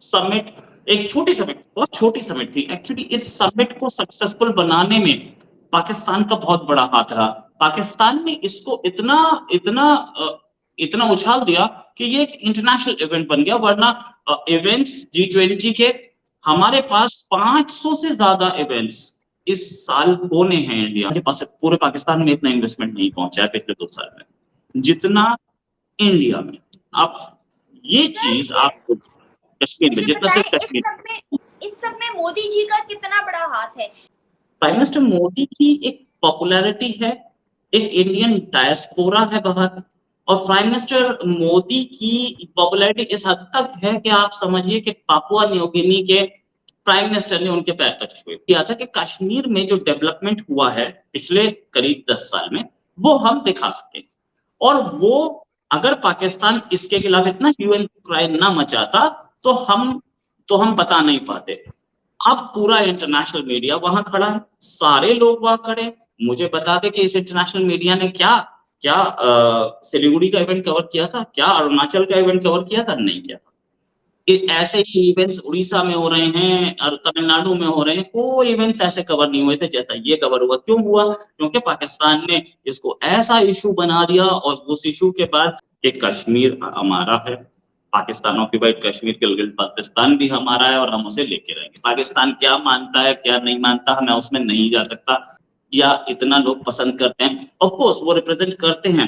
Summit एक छोटी summit, बहुत छोटी समिट थी। एक्चुअली इस समिट को सक्सेसफुल बनाने में पाकिस्तान का बहुत बड़ा हाथ रहा। पाकिस्तान ने इसको इतना इतना इतना उछाल दिया कि ये एक इंटरनेशनल इवेंट बन गया, वरना इवेंट्स G20 के हमारे पास 500 से ज्यादा इवेंट्स इस साल होने हैं। इंडिया के पास पूरे पाकिस्तान में इतना इन्वेस्टमेंट नहीं पहुंचा है पिछले 2 साल में जितना इंडिया में। आप ये चीज आप कश्मीर में जितना सिर्फ कश्मीर, इस सब में मोदी जी का कितना बड़ा हाथ है? प्राइम मिनिस्टर मोदी की एक पॉपुलैरिटी है, एक इंडियन डायस्पोरा है बाहर, और प्राइम मिनिस्टर मोदी की पॉपुलैरिटी इस हद तक है कि आप समझिए कि पापुआ न्यू गिनी के प्राइम मिनिस्टर ने उनके पैर तक छुए। किया था कि कश्मीर में जो डेवलपमेंट हुआ है पिछले करीब 10 साल में वो हम दिखा सके, और वो अगर पाकिस्तान इसके खिलाफ इतना ह्यू एंड क्राई ना मचाता तो हम बता नहीं पाते। अब पूरा इंटरनेशनल मीडिया वहां खड़ा है, सारे लोग वहां खड़े। मुझे बता दे कि इस इंटरनेशनल मीडिया ने क्या क्या सिलीगुड़ी का इवेंट कवर किया था, क्या अरुणाचल का इवेंट कवर किया था? नहीं किया था। ऐसे ही इवेंट्स उड़ीसा में हो रहे हैं और तमिलनाडु में हो रहे हैं, कोई इवेंट्स ऐसे कवर नहीं हुए थे जैसा ये कवर हुआ। क्यों हुआ? क्योंकि पाकिस्तान ने इसको ऐसा इशू बना दिया, और उस इशू के बाद कि कश्मीर हमारा है, पाकिस्तान ऑक्यूपाइड कश्मीर, गिलगित बाल्टिस्तान भी हमारा है, और हम उसे लेके रहेंगे। पाकिस्तान क्या मानता है क्या नहीं मानता मैं उसमें नहीं जा सकता, या इतना लोग पसंद करते हैं। ऑफ कोर्स वो रिप्रेजेंट करते हैं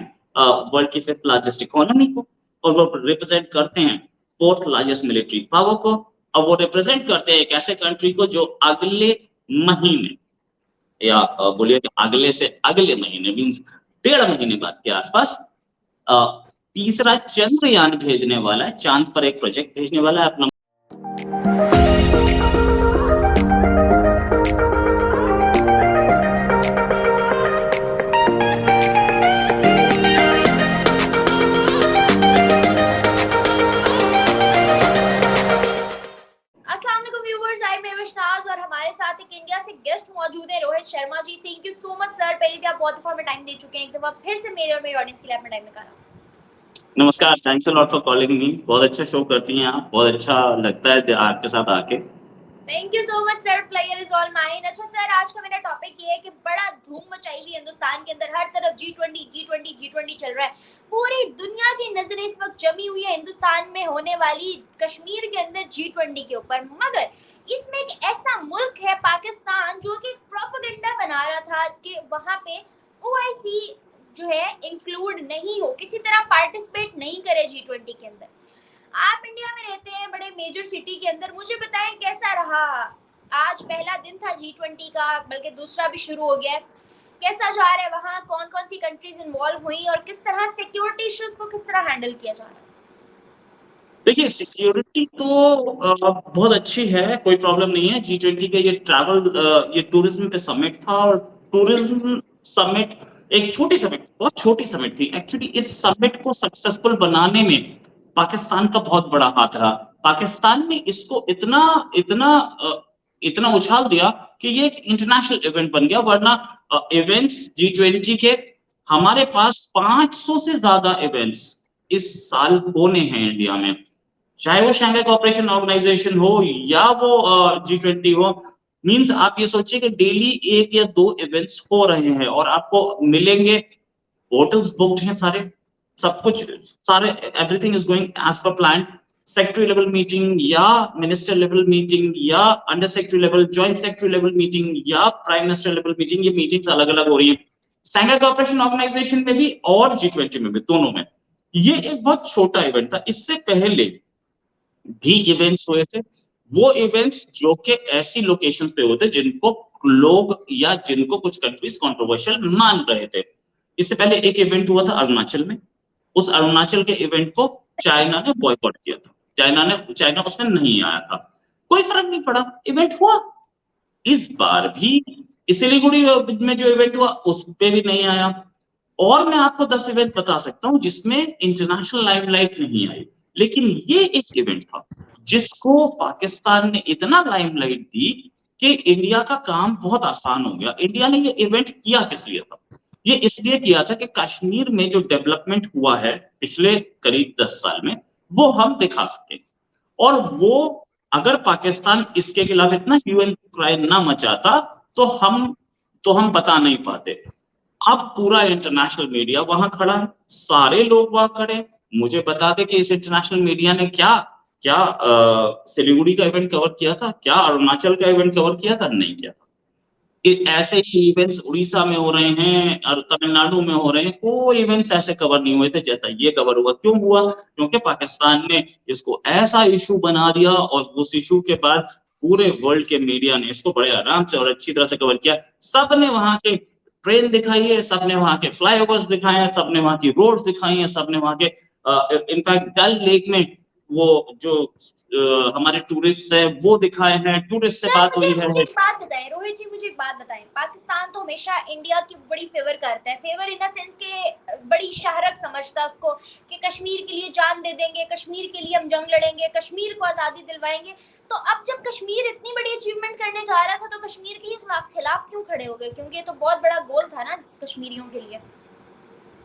वर्ल्ड की 5th लार्जेस्ट इकोनॉमी को, और वो रिप्रेजेंट करते हैं 4th लार्जेस्ट मिलिट्री पावर को, और वो रिप्रेजेंट करते हैं एक ऐसे कंट्री को जो अगले महीने, या बोलिए कि अगले से अगले महीने मींस 1.5 महीने बाद के आसपास तीसरा चंद्रयान भेजने वाला है, चांद पर एक प्रोजेक्ट भेजने वाला है अपना। और हमारे साथ एक इंडिया से गेस्ट मौजूद है, Rohit Sharma ji. Thank you so much sir, पहले भी आप बहुत दफा में टाइम दे चुके हैं, एक दफा फिर से मेरे और मेरे ऑडियंस के लिए आपने टाइम निकाला। नमस्कार, thanks a lot for calling me. बहुत अच्छा शो करती हैं आप, बहुत अच्छा लगता है आपके साथ आके। Thank you so much sir, player is all mine. अच्छा सर, आज का मेरा टॉपिक ये है कि बड़ा धूम मचाई हुई हिंदुस्तान के अंदर, हर तरफ G20 चल रहा है। पूरी दुनिया की नजरें इस वक्त जमी हुई है हिंदुस्तान में होने वाली कश्मीर के अंदर G20 के ऊपर। मगर इसमें एक ऐसा मुल्क है पाकिस्तान जो कि प्रोपेगेंडा बना रहा था कि वहां पे OIC जो है इंक्लूड नहीं हो, किसी तरह पार्टिसिपेट नहीं करे G20 के अंदर। आप इंडिया में रहते हैं, बड़े मेजर सिटी के अंदर, मुझे बताएं कैसा रहा? आज पहला दिन था G20 का, बल्कि दूसरा भी शुरू हो गया है। कैसा जा रहा है वहाँ? कौन कौन सी कंट्रीज इन्वॉल्व हुई और किस तरह सिक्योरिटी इश्यूज को किस तरह हैंडल किया जा रहा है? देखिए, सिक्योरिटी तो बहुत अच्छी है, कोई प्रॉब्लम नहीं है। G20 का ये ये टूरिज्म पे समिट था, और टूरिज्म समिट एक छोटी समिट, बहुत छोटी समिट थी। एक्चुअली इस समिट को सक्सेसफुल बनाने में पाकिस्तान का बहुत बड़ा हाथ रहा। पाकिस्तान ने इसको इतना इतना इतना उछाल दिया कि ये एक इंटरनेशनल इवेंट बन गया, वरना इवेंट्स G20 के हमारे पास 500 से ज्यादा इवेंट्स इस साल होने हैं इंडिया में। चाहे वो शंघाई कोऑपरेशन ऑर्गेनाइजेशन हो या वो G20 हो, मींस आप ये सोचिए कि डेली 1 या 2 इवेंट्स हो रहे हैं, और आपको मिलेंगे, होटल्स बुक्ड हैं सारे, सब कुछ, सारे everything is going as per plan. Secretary level meeting या मिनिस्टर लेवल मीटिंग या under secretary level, joint secretary level meeting या प्राइम मिनिस्टर लेवल मीटिंग, ये मीटिंग्स अलग अलग हो रही है शंघाई कोऑपरेशन ऑर्गेनाइजेशन में भी और G20 में भी, दोनों में। ये एक बहुत छोटा इवेंट था। इससे पहले भी इवेंट्स हुए थे, वो इवेंट्स जो कि ऐसी लोकेशंस पे होते जिनको लोग या जिनको कुछ कंट्रीज कंट्रोवर्शियल मान रहे थे। इससे पहले एक इवेंट हुआ था अरुणाचल में, उस अरुणाचल के इवेंट को चाइना ने बॉयकॉट किया था, चाइना उसमें नहीं आया था, कोई फर्क नहीं पड़ा, इवेंट हुआ। इस बार भी सिलीगुड़ी में जो इवेंट हुआ उस पे भी नहीं आया, और मैं आपको 10 इवेंट बता सकता हूं जिसमें इंटरनेशनल लाइमलाइट नहीं आई। लेकिन ये एक इवेंट था जिसको पाकिस्तान ने इतना लाइमलाइट दी कि इंडिया का काम बहुत आसान हो गया। इंडिया ने ये इवेंट किया किस लिए था? ये इसलिए किया था कि कश्मीर में जो डेवलपमेंट हुआ है पिछले करीब 10 साल में वो हम दिखा सके, और वो अगर पाकिस्तान इसके खिलाफ इतना ह्यू एंड क्राई ना मचाता तो हम बता नहीं पाते। अब पूरा इंटरनेशनल मीडिया वहां खड़ा है, सारे लोग वहां खड़े हैं। मुझे बता दे कि इस इंटरनेशनल मीडिया ने क्या क्या सिलीगुड़ी का इवेंट कवर किया था, क्या अरुणाचल का इवेंट कवर किया था? नहीं किया था। ऐसे ही इवेंट्स उड़ीसा में हो रहे हैं और तमिलनाडु में हो रहे हैं, कोई इवेंट्स ऐसे कवर नहीं हुए थे जैसा ये कवर हुआ। क्यों हुआ? क्योंकि पाकिस्तान ने इसको ऐसा इशू बना दिया और उस इशू के बाद पूरे वर्ल्ड के मीडिया ने इसको बड़े आराम से और अच्छी तरह से कवर किया। सबने वहां के ट्रेन दिखाई है, सबने वहां के फ्लाईओवर्स दिखाए हैं, सबने वहां की रोड्स दिखाई हैं, सबने वहां के इनफैक्ट डल लेक में वो जो हमारे टूरिस्ट है वो दिखाए हैं, टूरिस्ट से सर बात हुई है। मुझे एक बात बताएं रोहित जी, मुझे एक बात बताएं, पाकिस्तान तो हमेशा इंडिया की बड़ी फेवर करता है, फेवर इन द सेंस के बड़ी शहरत समझता है उसको कि कश्मीर के लिए जान दे देंगे, कश्मीर के लिए हम जंग लड़ेंगे, कश्मीर को आज़ादी दिलवाएंगे। तो अब जब कश्मीर इतनी बड़ी अचीवमेंट करने जा रहा था तो कश्मीर के खिलाफ क्यों खड़े हो गए? क्योंकि ये तो बहुत बड़ा गोल था ना कश्मीरियों के लिए।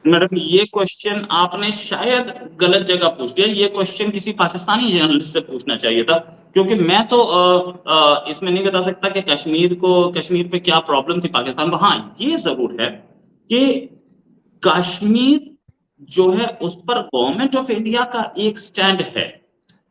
मैडम ये क्वेश्चन आपने शायद गलत जगह पूछ लिया, ये क्वेश्चन किसी पाकिस्तानी जर्नलिस्ट से पूछना चाहिए था, क्योंकि मैं तो इसमें नहीं बता सकता कि कश्मीर पे क्या प्रॉब्लम थी पाकिस्तान को। हाँ ये जरूर है कि कश्मीर जो है उस पर गवर्नमेंट ऑफ इंडिया का एक स्टैंड है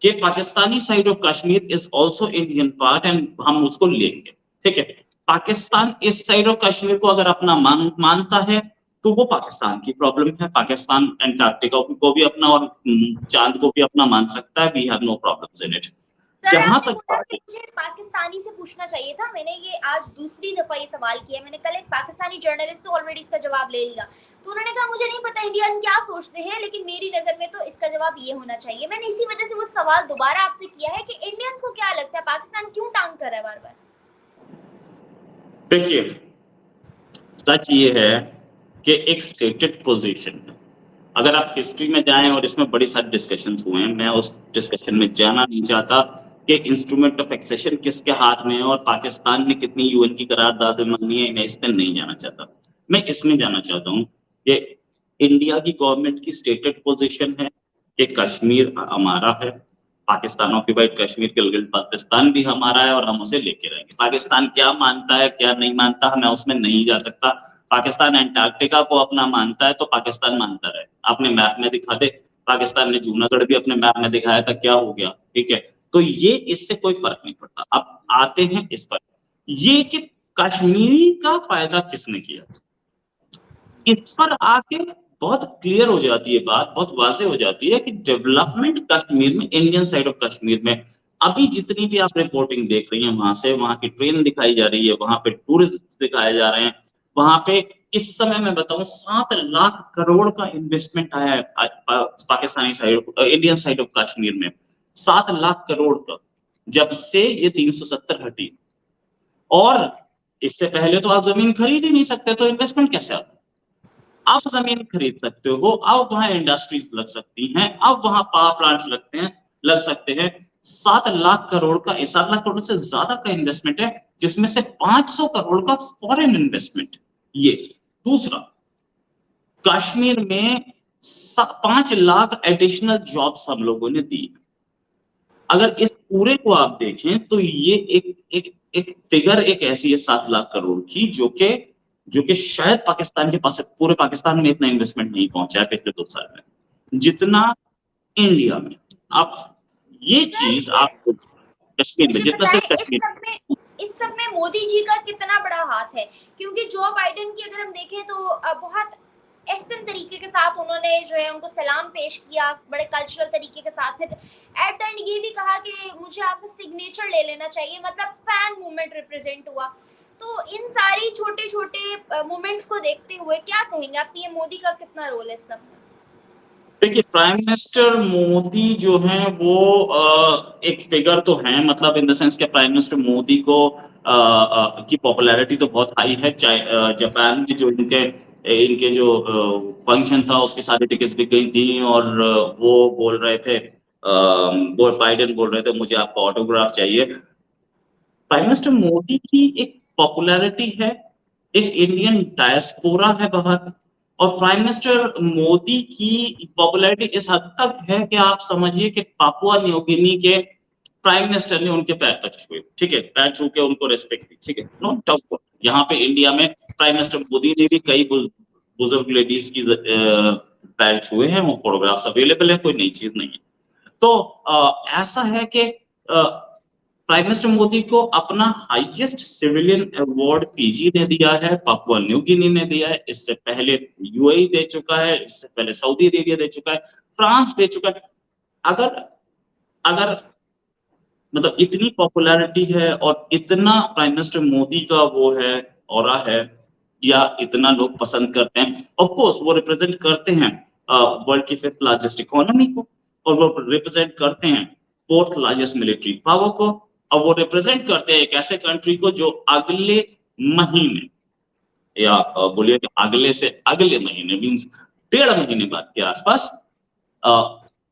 कि Pakistani side of Kashmir is also Indian part and हम उसको लेंगे। ठीक है, पाकिस्तान इस साइड ऑफ कश्मीर को अगर अपना मानता है तो वो पाकिस्तान की प्रॉब्लम है। पाकिस्तान एंटार्क्टिका को भी अपना और चांद को भी अपना मान सकता है। We have no problems in it. Sir जहां आपने तक बोला कि मुझे पाकिस्तानी से पूछना चाहिए था, मैंने ये आज दूसरी दफा ये सवाल किया। मैंने कल एक पाकिस्तानी जर्नलिस्ट से ऑलरेडी इसका जवाब ले लिया, तो उन्होंने कहा मुझे नहीं पता इंडियन क्या सोचते हैं, लेकिन मेरी नजर में तो इसका जवाब ये होना चाहिए। मैंने इसी वजह से वो सवाल दोबारा आपसे किया है कि इंडियंस को क्या लगता है पाकिस्तान क्यों टांग कर रहा है बार बार? देखिए, सच ये है कि एक स्टेटेड पोजीशन है। अगर आप हिस्ट्री में जाएं और इसमें बड़ी सारी डिस्कशंस हुए हैं, मैं उस डिस्कशन में जाना नहीं चाहता कि इंस्ट्रूमेंट ऑफ एक्सेशन किसके हाथ में है और पाकिस्तान ने कितनी यूएन की करारदाद मांगी है, मैं इसमें नहीं जाना चाहता। मैं इसमें जाना चाहता हूँ कि इंडिया की गवर्नमेंट की स्टेटेड पोजीशन है कि कश्मीर हमारा है, पाकिस्तान ऑक्यूपाइड कश्मीर, गिलगित बाल्टिस्तान भी हमारा है और हम उसे लेके रहेंगे। पाकिस्तान क्या मानता है क्या नहीं मानता मैं उसमें नहीं जा सकता। पाकिस्तान एंटार्क्टिका को अपना मानता है तो पाकिस्तान मानता रहे, अपने मैप में दिखा दे। पाकिस्तान ने जूनागढ़ भी अपने मैप में दिखाया था, क्या हो गया? ठीक है, तो ये इससे कोई फर्क नहीं पड़ता। अब आते हैं इस पर, ये कि कश्मीरी का फायदा किसने किया, इस पर आके बहुत क्लियर हो जाती है बात, बहुत वाजे हो जाती है कि डेवलपमेंट कश्मीर में, इंडियन साइड ऑफ कश्मीर में अभी जितनी भी आप रिपोर्टिंग देख रही हैं, वहां से वहां की ट्रेन दिखाई जा रही है, वहां पे टूरिस्ट दिखाए जा रहे हैं, वहां पे इस समय मैं बताऊं 7 लाख करोड़ का इन्वेस्टमेंट आया है Pakistani side, Indian side of Kashmir में 7 लाख करोड़ का, जब से ये 370 हटी। और इससे पहले तो आप जमीन खरीद ही नहीं सकते, तो इन्वेस्टमेंट कैसे आता? आप जमीन खरीद सकते हो, अब वहां इंडस्ट्रीज लग सकती हैं, अब वहां पावर प्लांट लग सकते हैं। 7 लाख करोड़ का, 7 लाख करोड़ से ज्यादा का इन्वेस्टमेंट है, जिसमें से 500 करोड़ का फॉरेन इन्वेस्टमेंट। ये दूसरा, कश्मीर में 5 लाख एडिशनल जॉब्स हम लोगों ने दी। अगर इस पूरे को आप देखें तो ये एक फिगर एक ऐसी है 7 लाख करोड़ की, जो कि शायद पाकिस्तान के पास, पूरे पाकिस्तान में इतना इन्वेस्टमेंट नहीं पहुंचा है पिछले 2 साल में जितना इंडिया में। आप ये चीज आप कश्मीर में, मुझे जितना बताएं सिर्फ कश्मीर। इस सब में मोदी जी का कितना बड़ा हाथ है? क्योंकि जो बाइडेन की अगर हम देखें तो बहुत एहसन तरीके के साथ उन्होंने जो है उनको सलाम पेश किया, बड़े कल्चरल तरीके के साथ। फिर एट द एंड ये भी कहा कि मुझे आपसे सिग्नेचर ले लेना चाहिए, मतलब फैन मूवमेंट रिप्रेजेंट हुआ। तो इन सारी छोटे छोटे मूवमेंट्स को देखते हुए क्या कहेंगे आप, ये मोदी का कितना रोल है इस सब में? देखिए, प्राइम मिनिस्टर मोदी जो हैं वो एक फिगर तो हैं, मतलब इन द सेंस के प्राइम मिनिस्टर मोदी को की पॉपुलैरिटी तो बहुत हाई है। जापान की जो इनके जो फंक्शन था उसकी सारी टिकट्स बिक गई थी और वो बोल रहे थे, बाइडेन बोल रहे थे मुझे आपका ऑटोग्राफ चाहिए। प्राइम मिनिस्टर मोदी की एक पॉपुलैरिटी है, एक इंडियन डायस्पोरा है बाहर, और प्राइम मिनिस्टर मोदी की पॉपुलैरिटी इस हद तक है कि आप समझिए कि पापुआ न्यू गिनी के प्राइम मिनिस्टर ने उनके पैर तक छुए, ठीक है, पैर छू के उनको रेस्पेक्ट दी, ठीक है, नो डाउट। यहाँ पे इंडिया में प्राइम मिनिस्टर मोदी ने भी कई बुजुर्ग लेडीज की पैर छुए हैं, वो फोटोग्राफ्स अवेलेबल है, कोई नई चीज नहीं है। तो ऐसा है कि प्राइम मिनिस्टर मोदी को अपना हाईएस्ट सिविलियन अवार्ड पीजी ने दिया है, पापुआ न्यू गिनी ने दिया है, इससे पहले यूएई दे चुका है, इससे पहले सऊदी अरेबिया दे चुका है, फ्रांस दे चुका है। अगर मतलब इतनी पॉपुलैरिटी है और इतना प्राइम मिनिस्टर मोदी का वो है ऑरा है, या इतना लोग पसंद करते हैं, ऑफ कोर्स वो रिप्रेजेंट करते हैं वर्ल्ड की 5th लार्जेस्ट इकोनॉमी को, और वो रिप्रेजेंट करते हैं 4th लार्जेस्ट मिलिट्री पावर को, और वो रिप्रेजेंट करते हैं एक ऐसे कंट्री को जो अगले महीने या बोलिए कि अगले से अगले महीने मींस 1.5 महीने बाद के आसपास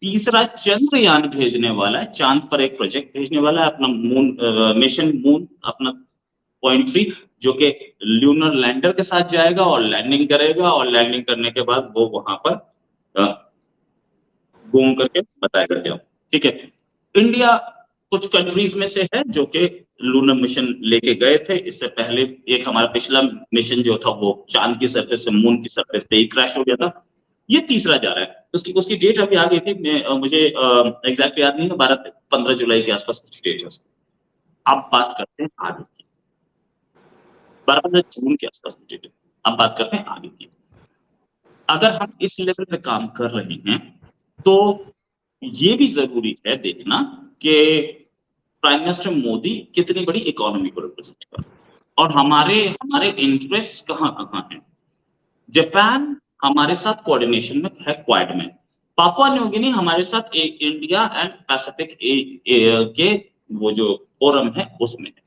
तीसरा चंद्रयान भेजने वाला है, चांद पर एक प्रोजेक्ट भेजने वाला है, अपना मून मिशन मून अपना .3, जो कि ल्यूनर लैंडर के साथ जाएगा और लैंडिंग करेगा, और लैंडिंग करने के बाद वो वहां पर घूम करके बताएगा क्या, ठीक है। इंडिया कुछ कंट्रीज में से है जो कि लूनर मिशन लेके गए थे, इससे पहले एक हमारा पिछला मिशन जो था वो चांद की सरफेस से मून की सरफेस पे ही क्रैश हो गया था, ये तीसरा जा रहा है। उसकी डेट अभी आ गई थी, मुझे एग्जैक्ट याद नहीं है, 15 जुलाई के आसपास कुछ डेट है उसकी। अब बात करते हैं आगे की, 15 जून के आसपास कुछ डेट है। अब बात करते हैं आगे की। अगर हम इस लेवल पे काम कर रहे हैं तो ये भी जरूरी है देखना कि प्राइम मिनिस्टर मोदी कितनी बड़ी इकोनॉमी को रिप्रेजेंट कर रहे हैं और हमारे इंटरेस्ट कहाँ हैं। जापान हमारे साथ कोऑर्डिनेशन में है, क्वाड में। पापुआ न्यू गिनी हमारे साथ इंडिया एंड पैसिफिक के वो जो फोरम है उसमें है,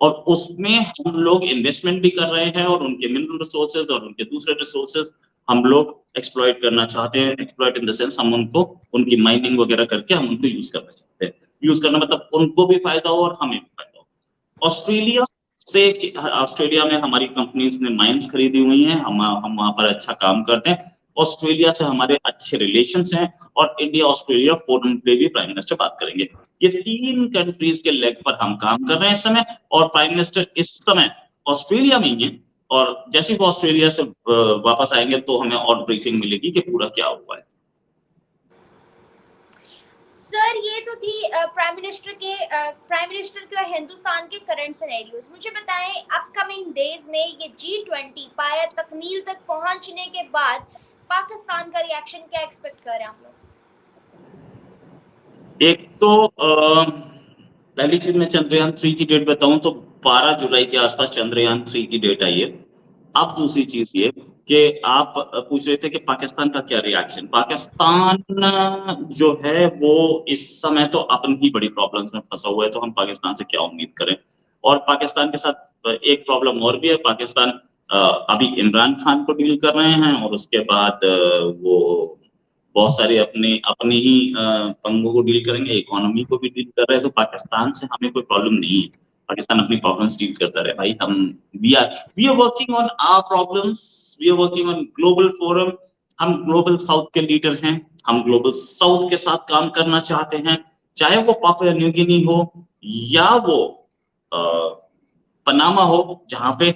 और उसमें हम लोग इन्वेस्टमेंट भी कर रहे हैं, और उनके मिनरल रिसोर्सेज और उनके दूसरे रिसोर्सेज हम लोग एक्सप्लॉइट करना चाहते हैं। एक्सप्लॉइट इन द सेंस हम उनको उनकी माइनिंग वगैरह करके हम उनको यूज करना चाहते हैं। यूज करना मतलब उनको भी फायदा हो और हमें भी फायदा हो। ऑस्ट्रेलिया में हमारी कंपनीज ने माइंस खरीदी हुई हैं, हम वहां पर अच्छा काम करते हैं। ऑस्ट्रेलिया से हमारे अच्छे रिलेशंस हैं, और इंडिया ऑस्ट्रेलिया फोरम पे भी प्राइम मिनिस्टर बात करेंगे। ये 3 कंट्रीज के लेग पर हम काम कर रहे हैं इस समय, और प्राइम मिनिस्टर इस समय ऑस्ट्रेलिया में ही है, और जैसे ही वो ऑस्ट्रेलिया से वापस आएंगे तो हमें और ब्रीफिंग मिलेगी कि पूरा क्या हुआ है। सर ये तो थी प्राइम मिनिस्टर के और हिंदुस्तान के करंट सिनेरियोज। मुझे बताएं अपकमिंग डेज में ये G20 पाया तकमील तक पहुंचने के बाद पाकिस्तान का रिएक्शन क्या एक्सपेक्ट कर रहे हैं आप लोग? एक तो पहली चीज मैं चंद्रयान 3 की डेट बताऊं तो 12 जुलाई के आसपास चंद्रयान 3 की डेट आई है। अब दूसरी चीज ये कि आप पूछ रहे थे कि पाकिस्तान का क्या रिएक्शन। पाकिस्तान जो है वो इस समय तो अपनी ही बड़ी प्रॉब्लम्स में फंसा हुआ है, तो हम पाकिस्तान से क्या उम्मीद करें। और पाकिस्तान के साथ एक प्रॉब्लम और भी है, पाकिस्तान अभी इमरान खान को डील कर रहे हैं, और उसके बाद वो बहुत सारे अपनी ही पंगों को डील करेंगे, इकोनॉमी को भी डील कर रहे हैं। तो पाकिस्तान से हमें कोई प्रॉब्लम नहीं है, पाकिस्तान अपनी प्रॉब्लम्स डील करता रहे भाई। We are working on our problems, we are working on global forum. हम ग्लोबल साउथ के लीडर हैं, हम ग्लोबल साउथ के साथ काम करना चाहते हैं, चाहे वो पापुआ न्यू गिनी हो या वो पनामा हो, जहां पे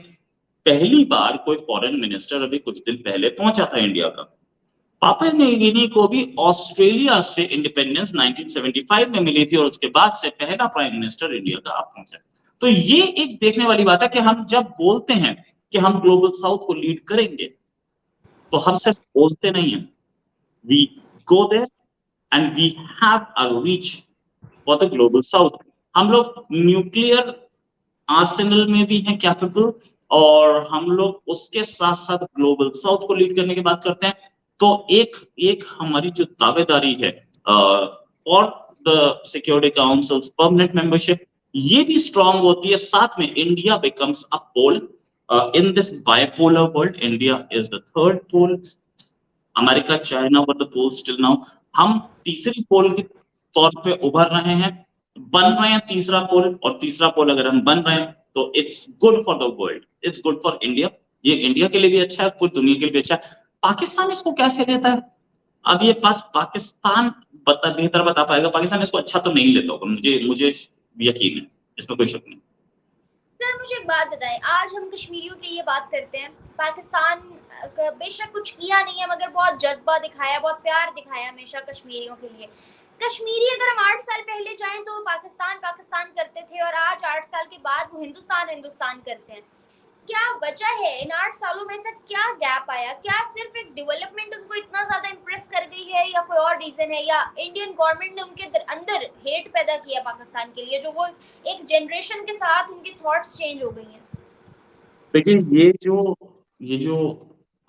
पहली बार कोई फॉरेन मिनिस्टर अभी कुछ दिन पहले पहुंचा था इंडिया का। पापुआ न्यू गिनी को भी ऑस्ट्रेलिया से इंडिपेंडेंस 1975 में मिली थी, और उसके बाद से पहला प्राइम मिनिस्टर इंडिया का अब पहुंचा। तो ये एक देखने वाली बात है कि हम जब बोलते हैं कि हम ग्लोबल साउथ को लीड करेंगे, तो हम सिर्फ बोलते नहीं हैं, we go there and we have a reach for the global south. हम लोग न्यूक्लियर आर्सेनल में भी हैं कैपेबल, और हम लोग उसके साथ साथ ग्लोबल साउथ को लीड करने की बात करते हैं। तो एक हमारी जो दावेदारी है for the security council's permanent membership, ये भी स्ट्रांग होती है। साथ में India becomes a pole in this bipolar world. India is the third pole, America China were the poles till now. हम तीसरी पोल के तौर पे उभर रहे हैं, बन रहे हैं तीसरा पोल, और तीसरा पोल अगर हम बन रहे हैं तो it's good for the world, it's good for India. ये इंडिया के लिए भी अच्छा है, पूरी दुनिया के लिए भी अच्छा है। पाकिस्तान इसको कैसे लेता है अब ये पाकिस्तान बेहतर बता पाएगा, पाकिस्तान इसको अच्छा तो नहीं लेता होगा, मुझे यकीन है, इसमें कोई शक नहीं। सर मुझे एक बात बताएं, आज हम कश्मीरियों के लिए बात करते हैं। पाकिस्तान बेशक कुछ किया नहीं है, मगर बहुत जज्बा दिखाया, बहुत प्यार दिखाया हमेशा कश्मीरियों के लिए। कश्मीरी अगर हम 8 साल पहले जाएं तो पाकिस्तान पाकिस्तान करते थे, और आज 8 साल के बाद वो हिंदुस्तान हिंदुस्तान करते हैं। क्या वजह है? इन 8 सालों में ऐसा क्या गैप आया? क्या सिर्फ एक डेवलपमेंट उनको इतना ज्यादा इम्प्रेस कर गई है, या कोई और रीजन है, या इंडियन गवर्नमेंट ने उनके अंदर हेट पैदा किया पाकिस्तान के लिए, जो वो एक जनरेशन के साथ उनकी थॉट्स चेंज हो गई हैं? देखिए, ये जो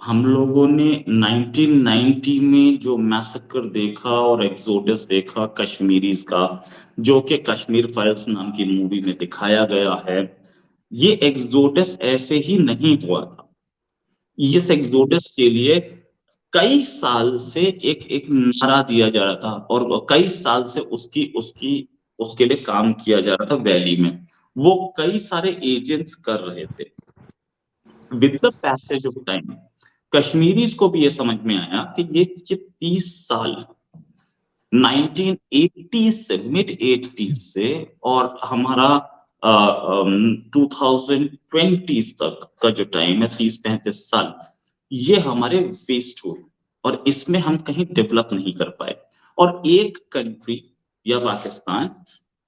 हम लोगों ने 1990 में जो मैसेकर देखा और एक्सोडस देखा कश्मीरीज का, जो कि कश्मीर फाइल्स नाम की मूवी में दिखाया गया है, ये एक्सोडस ऐसे ही नहीं हुआ था। इस एक्सोडस के लिए कई साल से एक एक नारा दिया जा रहा था, और कई साल से उसकी उसकी उसके लिए काम किया जा रहा था वैली में। वो कई सारे एजेंट्स कर रहे थे। With the passage of time Kashmiris को भी ये समझ में आया कि ये 30 साल 1980 से मिड 80 से और हमारा 2020 तक का जो टाइम है, 30-35 साल, ये हमारे वेस्ट हुए और इसमें हम कहीं डेवलप नहीं कर पाए। और एक कंट्री या पाकिस्तान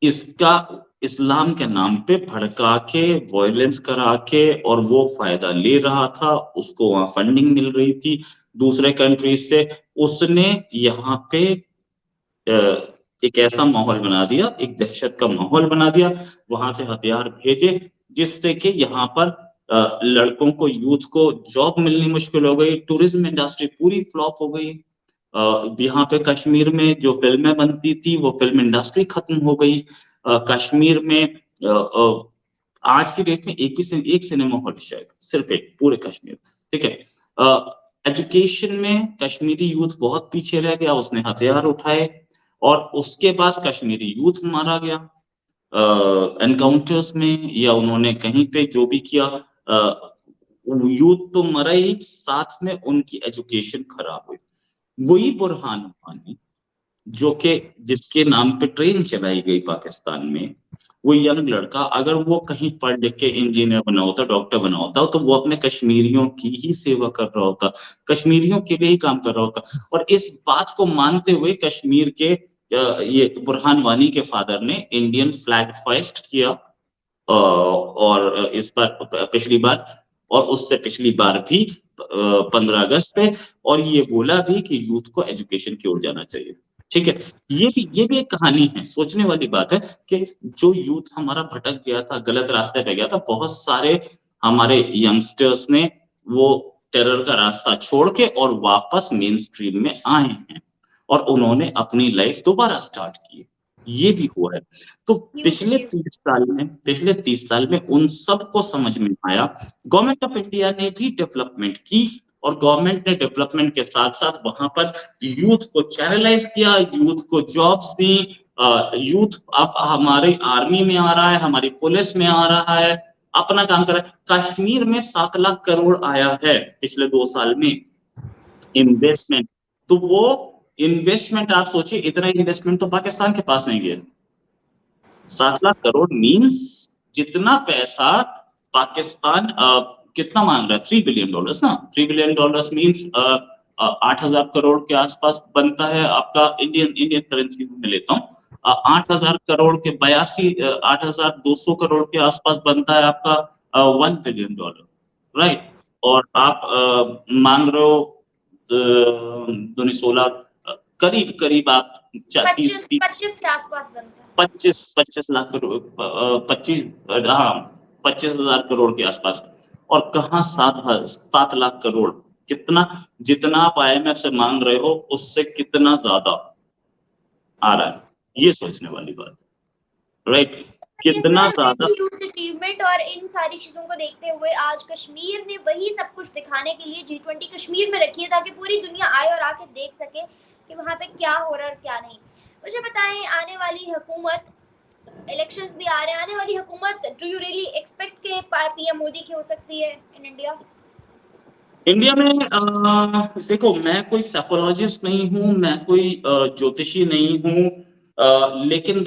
इसका इस्लाम के नाम पे भड़का के वायलेंस करा के और वो फायदा ले रहा था, उसको वहां फंडिंग मिल रही थी दूसरे कंट्री से। उसने यहाँ पे एक ऐसा माहौल बना दिया, एक दहशत का माहौल बना दिया, वहां से हथियार भेजे, जिससे कि यहाँ पर लड़कों को, यूथ को जॉब मिलनी मुश्किल हो गई, टूरिज्म इंडस्ट्री पूरी फ्लॉप हो गई। यहाँ पे कश्मीर में जो फिल्में बनती थी वो फिल्म इंडस्ट्री खत्म हो गई। कश्मीर में आज की डेट में एक सिनेमा हॉल शायद, सिर्फ एक पूरे कश्मीर, ठीक है। एजुकेशन में कश्मीरी यूथ बहुत पीछे रह गया, उसने हथियार उठाए और उसके बाद कश्मीरी यूथ मारा गया एनकाउंटर्स में, या उन्होंने कहीं पे जो भी किया। यूथ तो मरा ही, साथ में उनकी एजुकेशन खराब हुई। वही बुरहान वानी जो कि जिसके नाम पे ट्रेन चलाई गई पाकिस्तान में, वो यंग लड़का अगर वो कहीं पढ़ लिख के इंजीनियर बना होता, डॉक्टर बना होता, तो वो अपने कश्मीरियों की ही सेवा कर रहा होता, कश्मीरियों के लिए ही काम कर रहा होता। और इस बात को मानते हुए कश्मीर के ये बुरहान वानी के फादर ने इंडियन फ्लैग होइस्ट किया, और इस बार, पिछली बार और उससे पिछली बार भी 15 अगस्त पे, और ये बोला भी कि यूथ को एजुकेशन की ओर जाना चाहिए। ठीक है, ये भी एक कहानी है, सोचने वाली बात है कि जो यूथ हमारा भटक गया था, गलत रास्ते पे गया था, बहुत सारे हमारे यंगस्टर्स ने वो टेरर का रास्ता छोड़ के और वापस मेन स्ट्रीम में आए हैं, और उन्होंने अपनी लाइफ दोबारा स्टार्ट की। ये भी हुआ है। तो ह्यूज अचीव। पिछले 30 साल में उन सबको समझ में आया। गवर्नमेंट ऑफ इंडिया ने भी डेवलपमेंट की, और गवर्नमेंट ने डेवलपमेंट के साथ साथ वहां पर यूथ को चैनलाइज किया, यूथ को जॉब्स दी। यूथ अब हमारी आर्मी में आ रहा है, हमारी पुलिस में आ रहा है, अपना काम कर रहा है। कश्मीर में 7 लाख करोड़ आया है पिछले 2 साल में इन्वेस्टमेंट। तो वो इन्वेस्टमेंट आप सोचिए, इतना इन्वेस्टमेंट तो पाकिस्तान के पास नहीं गया। 7 लाख करोड़ मीन्स जितना पैसा पाकिस्तान कितना मांग रहा है, $3 बिलियन ना। $3 बिलियन मीन्स 8,000 करोड़ के आसपास बनता है आपका, इंडियन इंडियन करेंसी में लेता हूँ। 8,000 करोड़ के 8,200 करोड़ के आसपास बनता है आपका $1 बिलियन, राइट। और आप मांग रहे हो 16, करीब करीब आप 30 25 25 के आसपास बनता है। 25 लाख करोड़, 25, हाँ, 25,000 करोड़ के आसपास। और कहाँ 7 लाख करोड़, कितना, जितना आप IMF से मांग रहे हो उससे कितना ज्यादा आ रहा है, ये सोचने वाली बात, राइट। ये कितना सर ज्यादा। वेरी ह्यूज अचीवमेंट, और इन सारी चीजों को देखते हुए आज कश्मीर ने वही सब कुछ दिखाने के लिए G20 कश्मीर में रखी है, ताकि पूरी दुनिया आए और आके देख सके कि वहाँ पे क्या हो रहा है और क्या नहीं। मुझे बताएं, आने वाली हुकूमत, इलेक्शंस भी आ रहे हैं, आने वाली हुकूमत डू यू रियली एक्सपेक्ट के PM मोदी की हो सकती है इन इंडिया? इंडिया में देखो, मैं कोई सेफोलॉजिस्ट नहीं हूँ, मैं कोई ज्योतिषी नहीं हूँ, लेकिन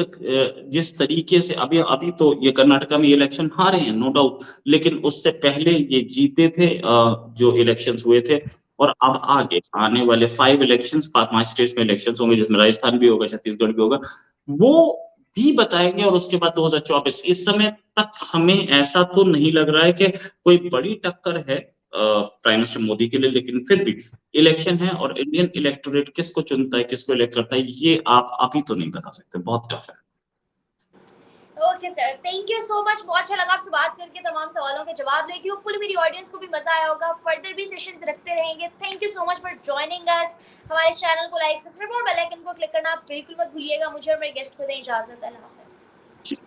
जिस तरीके से अभी अभी तो ये कर्नाटका में इलेक्शन हारे हैं, नो डाउट, लेकिन उससे पहले ये जीते थे, जो इलेक्शंस हुए थे। और अब आगे आने वाले 5 इलेक्शंस, 5 स्टेट्स में इलेक्शंस होंगे, जिसमें राजस्थान भी होगा, छत्तीसगढ़ भी होगा, वो भी बताएंगे। और उसके बाद 2024, इस समय तक हमें ऐसा तो नहीं लग रहा है कि कोई बड़ी टक्कर है प्राइम मिनिस्टर मोदी के लिए, लेकिन फिर भी इलेक्शन है, और इंडियन इलेक्टोरेट किसको चुनता है, किसको इलेक्ट करता है, ये आप अभी तो नहीं बता सकते, बहुत टफ है। Okay sir, thank you so much. बहुत अच्छा लगा आपसे बात करके, तमाम सवालों के जवाब लेके। होपफुली मेरी ऑडियंस को भी मजा आया होगा। फर्दर भी सेशंस रखते रहेंगे। Thank you so much for joining us. हमारे चैनल को लाइक, सब्सक्राइब और बेल आइकन को क्लिक करना आप बिल्कुल मत भूलिएगा। मुझे और मेरे गेस्ट को दें इजाजत। अल्लाह हाफिज।